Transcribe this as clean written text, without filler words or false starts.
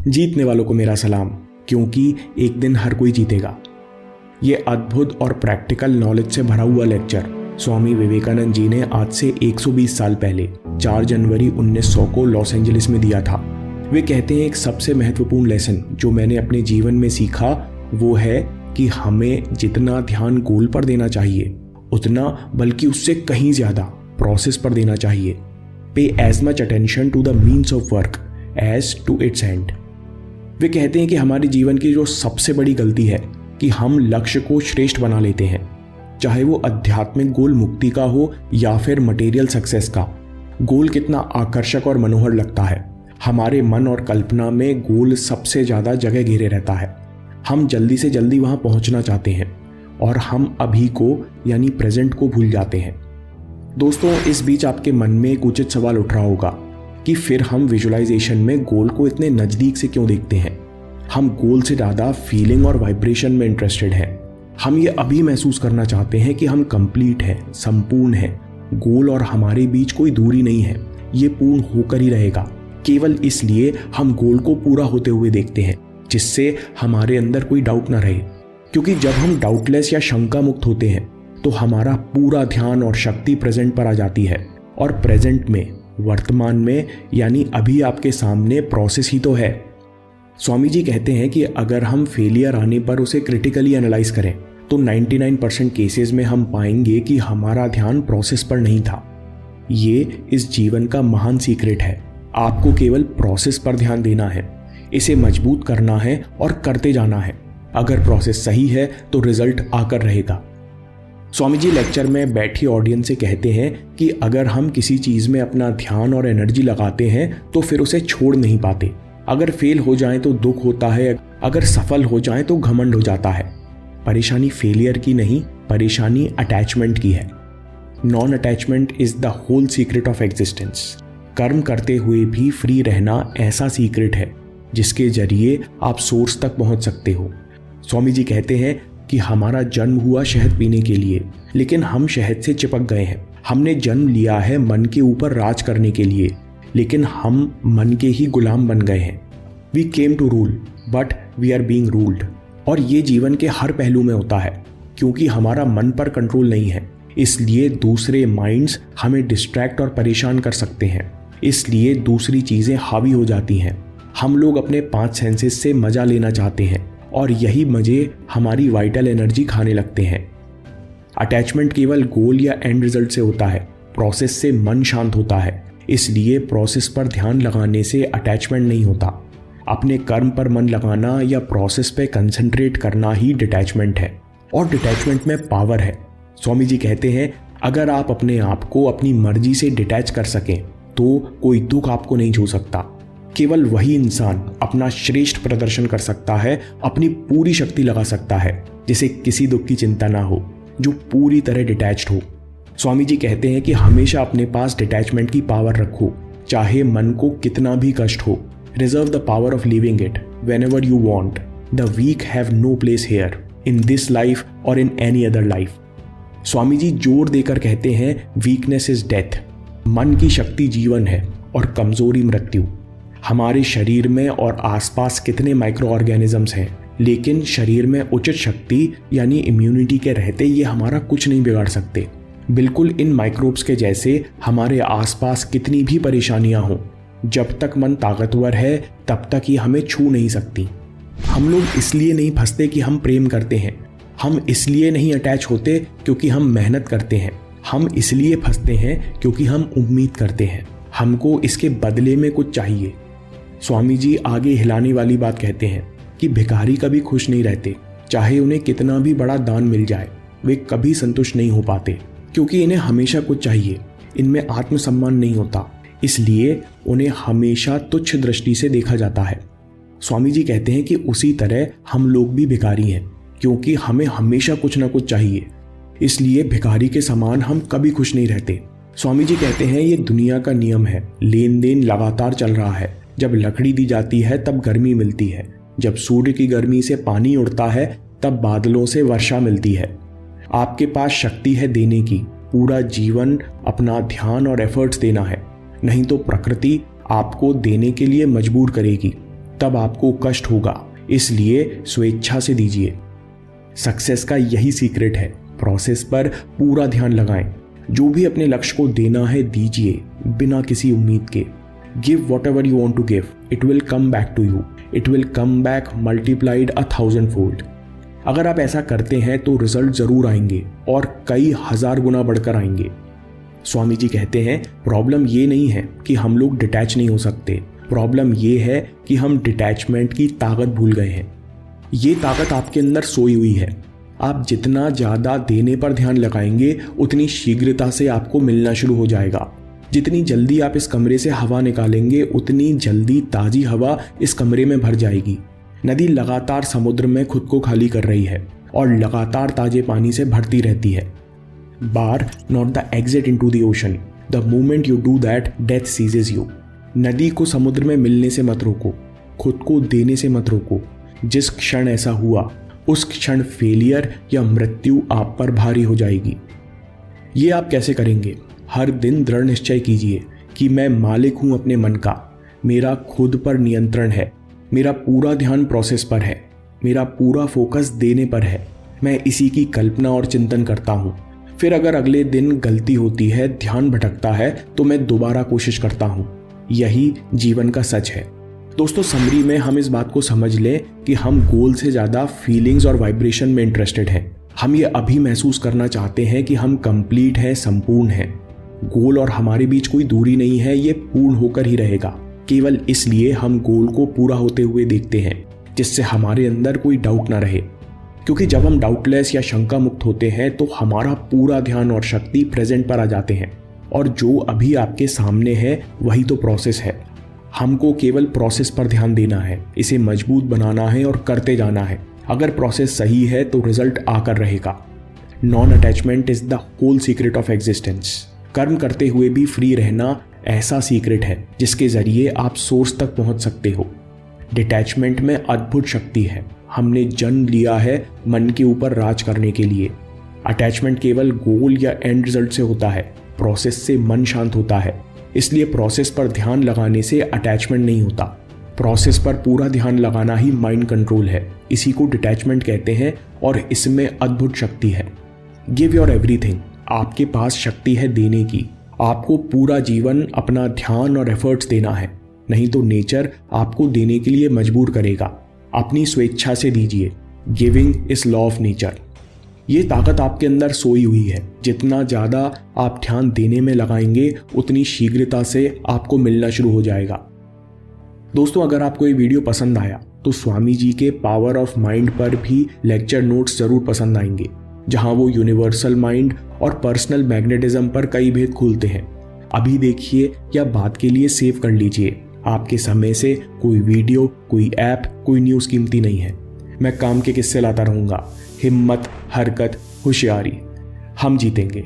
जीतने वालों को मेरा सलाम, क्योंकि एक दिन हर कोई जीतेगा। ये अद्भुत और प्रैक्टिकल नॉलेज से भरा हुआ लेक्चर स्वामी विवेकानंद जी ने आज से 120 साल पहले 4 जनवरी 1900 को लॉस एंजलिस में दिया था। वे कहते हैं एक सबसे महत्वपूर्ण लेसन जो मैंने अपने जीवन में सीखा वो है कि हमें जितना ध्यान गोल पर देना चाहिए उतना बल्कि उससे कहीं ज्यादा प्रोसेस पर देना चाहिए। Pay as much attention to the means of work as to its end. वे कहते हैं कि हमारे जीवन की जो सबसे बड़ी गलती है कि हम लक्ष्य को श्रेष्ठ बना लेते हैं, चाहे वो आध्यात्मिक गोल मुक्ति का हो या फिर मटेरियल सक्सेस का। गोल कितना आकर्षक और मनोहर लगता है, हमारे मन और कल्पना में गोल सबसे ज्यादा जगह घेरे रहता है। हम जल्दी से जल्दी वहां पहुंचना चाहते हैं और हम अभी को यानी प्रेजेंट को भूल जाते हैं। दोस्तों, इस बीच आपके मन में एक उचित सवाल उठ रहा होगा कि फिर हम विजुअलाइजेशन में गोल को इतने नजदीक से क्यों देखते हैं। हम गोल से ज्यादा फीलिंग और वाइब्रेशन में इंटरेस्टेड हैं। हम ये अभी महसूस करना चाहते हैं कि हम कंप्लीट हैं, संपूर्ण हैं। गोल और हमारे बीच कोई दूरी नहीं है, ये पूर्ण होकर ही रहेगा। केवल इसलिए हम गोल को पूरा होते हुए देखते हैं जिससे हमारे अंदर कोई डाउट ना रहे, क्योंकि जब हम डाउटलेस या शंका मुक्त होते हैं तो हमारा पूरा ध्यान और शक्ति प्रेजेंट पर आ जाती है। और प्रेजेंट में, वर्तमान में, यानी अभी आपके सामने प्रोसेस ही तो है। स्वामी जी कहते हैं कि अगर हम फेलियर आने पर उसे क्रिटिकली एनालाइज करें तो 99% केसेस में हम पाएंगे कि हमारा ध्यान प्रोसेस पर नहीं था। ये इस जीवन का महान सीक्रेट है। आपको केवल प्रोसेस पर ध्यान देना है, इसे मजबूत करना है और करते जाना है। अगर प्रोसेस सही है तो रिजल्ट आकर रहेगा। स्वामी जी लेक्चर में बैठी ऑडियंस से कहते हैं कि अगर हम किसी चीज में अपना ध्यान और एनर्जी लगाते हैं तो फिर उसे छोड़ नहीं पाते। अगर फेल हो जाए तो दुख होता है, अगर सफल हो जाए तो घमंड हो जाता है। परेशानी फेलियर की नहीं, परेशानी अटैचमेंट की है। Non attachment is the whole secret of existence. कर्म करते हुए भी फ्री रहना ऐसा सीक्रेट है जिसके जरिए आप सोर्स तक पहुंच सकते हो। स्वामी जी कहते हैं कि हमारा जन्म हुआ शहद पीने के लिए, लेकिन हम शहद से चिपक गए हैं। हमने जन्म लिया है मन के ऊपर राज करने के लिए, लेकिन हम मन के ही गुलाम बन गए हैं। We came to rule but we are being ruled. और ये जीवन के हर पहलू में होता है, क्योंकि हमारा मन पर कंट्रोल नहीं है, इसलिए दूसरे माइंड्स हमें डिस्ट्रैक्ट और परेशान कर सकते हैं। इसलिए दूसरी चीजें हावी हो जाती हैं। हम लोग अपने 5 सेंसेस से मजा लेना चाहते हैं और यही मजे हमारी वाइटल एनर्जी खाने लगते हैं। अटैचमेंट केवल गोल या एंड रिजल्ट से होता है, प्रोसेस से मन शांत होता है। इसलिए प्रोसेस पर ध्यान लगाने से अटैचमेंट नहीं होता। अपने कर्म पर मन लगाना या प्रोसेस पे कंसंट्रेट करना ही डिटैचमेंट है, और डिटैचमेंट में पावर है। स्वामी जी कहते हैं अगर आप अपने आप को अपनी मर्जी से डिटैच कर सकें तो कोई दुख आपको नहीं छू सकता। केवल वही इंसान अपना श्रेष्ठ प्रदर्शन कर सकता है, अपनी पूरी शक्ति लगा सकता है, जिसे किसी दुख की चिंता ना हो, जो पूरी तरह डिटैच्ड हो। स्वामी जी कहते हैं कि हमेशा अपने पास डिटैचमेंट की पावर रखो, चाहे मन को कितना भी कष्ट हो। Reserve the power of living it whenever you want. The weak have no place here in this life और in any other life. Swami ji जोर देकर कहते हैं वीकनेस इज डेथ। मन की शक्ति जीवन है और कमजोरी मृत्यु। हमारे शरीर में और आसपास कितने माइक्रो ऑर्गेनिजम्स हैं, लेकिन शरीर में उचित शक्ति यानी इम्यूनिटी के रहते ये हमारा कुछ नहीं बिगाड़ सकते। बिल्कुल इन माइक्रोब्स के जैसे हमारे आसपास कितनी भी परेशानियां हों, जब तक मन ताकतवर है तब तक ये हमें छू नहीं सकती। हम लोग इसलिए नहीं फंसते कि हम प्रेम करते हैं, हम इसलिए नहीं अटैच होते क्योंकि हम मेहनत करते हैं, हम इसलिए फंसते हैं क्योंकि हम उम्मीद करते हैं हमको इसके बदले में कुछ चाहिए। स्वामी जी आगे हिलाने वाली बात कहते हैं कि भिखारी कभी खुश नहीं रहते, चाहे उन्हें कितना भी बड़ा दान मिल जाए, वे कभी संतुष्ट नहीं हो पाते, क्योंकि इन्हें हमेशा कुछ चाहिए। इनमें आत्मसम्मान नहीं होता, इसलिए उन्हें हमेशा तुच्छ दृष्टि से देखा जाता है। स्वामी जी कहते हैं कि उसी तरह हम लोग भी भिखारी हैं, क्योंकि हमें हमेशा कुछ ना कुछ चाहिए, इसलिए भिखारी के समान हम कभी खुश नहीं रहते। स्वामी जी कहते हैं ये दुनिया का नियम है, लेन देन लगातार चल रहा है। जब लकड़ी दी जाती है तब गर्मी मिलती है, जब सूर्य की गर्मी से पानी उड़ता है तब बादलों से वर्षा मिलती है। आपके पास शक्ति है देने की, पूरा जीवन अपना ध्यान और एफर्ट्स देना है। नहीं तो प्रकृति आपको देने के लिए मजबूर करेगी, तब आपको कष्ट होगा। इसलिए स्वेच्छा से दीजिए। सक्सेस का यही सीक्रेट है, प्रोसेस पर पूरा ध्यान लगाएं। जो भी अपने लक्ष्य को देना है दीजिए बिना किसी उम्मीद के। Give whatever you want to give, it will come back to you, it will come back multiplied 1000 fold. अगर आप ऐसा करते हैं तो रिजल्ट जरूर आएंगे और कई हजार गुना बढ़कर आएंगे। स्वामी जी कहते हैं प्रॉब्लम ये नहीं है कि हम लोग डिटैच नहीं हो सकते, प्रॉब्लम ये है कि हम डिटैचमेंट की ताकत भूल गए हैं। ये ताकत आपके अंदर सोई हुई है। आप जितना ज़्यादा देने पर ध्यान लगाएंगे उतनी शीघ्रता से आपको मिलना शुरू हो जाएगा। जितनी जल्दी आप इस कमरे से हवा निकालेंगे उतनी जल्दी ताज़ी हवा इस कमरे में भर जाएगी। नदी लगातार समुद्र में खुद को खाली कर रही है और लगातार ताजे पानी से भरती रहती है। Bar not the exit into the ocean, the moment you do that death ceases you. नदी को समुद्र में मिलने से मत रोको, खुद को देने से मत रोको। जिस क्षण ऐसा हुआ उस क्षण फेलियर या मृत्यु आप पर भारी हो जाएगी। ये आप कैसे करेंगे? हर दिन दृढ़ निश्चय कीजिए कि मैं मालिक हूं अपने मन का, मेरा खुद पर नियंत्रण है, मेरा पूरा ध्यान प्रोसेस पर है, मेरा पूरा फोकस देने पर है। मैं इसी की कल्पना और चिंतन करता हूं। फिर अगर अगले दिन गलती होती है, ध्यान भटकता है, तो मैं दोबारा कोशिश करता हूं। यही जीवन का सच है। दोस्तों, समरी में हम इस बात को समझ लें कि हम गोल से ज़्यादा फीलिंग्स और वाइब्रेशन में इंटरेस्टेड हैं। हम ये अभी महसूस करना चाहते हैं कि हम कंप्लीट हैं, संपूर्ण हैं। गोल और हमारे बीच कोई दूरी नहीं है, ये पूर्ण होकर ही रहेगा। केवल इसलिए हम गोल को पूरा होते हुए देखते हैं, जिससे हमारे अंदर कोई डाउट ना रहे। क्योंकि जब हम डाउटलेस या शंका मुक्त होते हैं तो हमारा पूरा ध्यान और शक्ति प्रेजेंट पर आ जाते हैं, और जो अभी आपके सामने है वही तो प्रोसेस है। हमको केवल प्रोसेस पर ध्यान देना है, इसे मजबूत बनाना है और करते जाना है। अगर प्रोसेस सही है तो रिजल्ट आकर रहेगा। Non attachment is the whole secret of existence. कर्म करते हुए भी फ्री रहना ऐसा सीक्रेट है जिसके जरिए आप सोर्स तक पहुंच सकते हो। डिटैचमेंट में अद्भुत शक्ति है। हमने जन्म लिया है मन के ऊपर राज करने के लिए। अटैचमेंट केवल गोल या एंड रिजल्ट से होता है, प्रोसेस से मन शांत होता है। इसलिए प्रोसेस पर ध्यान लगाने से अटैचमेंट नहीं होता, प्रोसेस पर पूरा ध्यान लगाना ही माइंड कंट्रोल है। इसी को डिटैचमेंट कहते हैं और इसमें अद्भुत शक्ति है। Give your everything. आपके पास शक्ति है देने की। आपको पूरा जीवन अपना ध्यान और एफर्ट्स देना है, नहीं तो नेचर आपको देने के लिए मजबूर करेगा। अपनी स्वेच्छा से दीजिए। Giving is law of nature. ये ताकत आपके अंदर सोई हुई है। जितना ज़्यादा आप ध्यान देने में लगाएंगे उतनी शीघ्रता से आपको मिलना शुरू हो जाएगा। दोस्तों, अगर आपको ये वीडियो पसंद आया तो स्वामी जी के पावर ऑफ माइंड पर भी लेक्चर नोट्स जरूर पसंद आएंगे, जहां वो यूनिवर्सल माइंड और पर्सनल मैग्नेटिज्म पर कई भेद खोलते हैं। अभी देखिए या बात के लिए सेव कर लीजिए। आपके समय से कोई वीडियो, कोई ऐप, कोई न्यूज़ कीमती नहीं है। मैं काम के किस्से लाता रहूँगा। हिम्मत, हरकत, होशियारी। हम जीतेंगे।